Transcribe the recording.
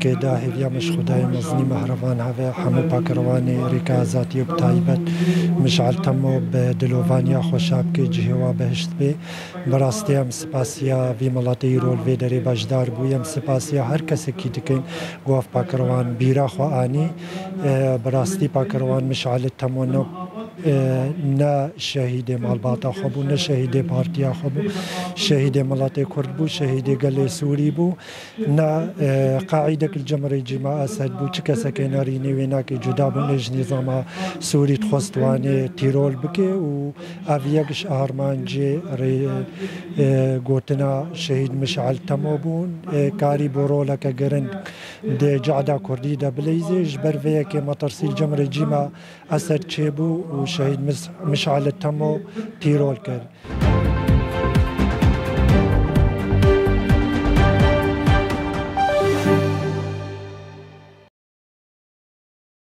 كدا هيفيا مش خداي مزني مهربان هذا حمو باكرواني ريكا ذاتي بتايبت مشعل تمو بدلوفانيا خوشاب كي جهوا بهشت بي براستيام سپاسيا في ملاتي رول في دري بجدار بويم سپاسيا هر کسی کی دکن گواف باكروان بيرا خواني براستي باكروان مشعل تمو نو نه شهید مالباتا خبو نه شهید پارتیا خبو شهید ملات کرد بو شهید گل سوری بو نه قاعده الجمهوريه جماعه اسد بو چه کس که نارینی وینا که جدا بنج نظام سوری تخستوانه تیرول بکه و اویگش آرمانجی گوتنا شهید مشعل تمو بون کاری برولا که گرند ده جعدا کردی ده بلیزه جبر ویا که مطرسی الجمهوريه جماعه اسد چه بو و شهید مشعل تمو تیرول کرد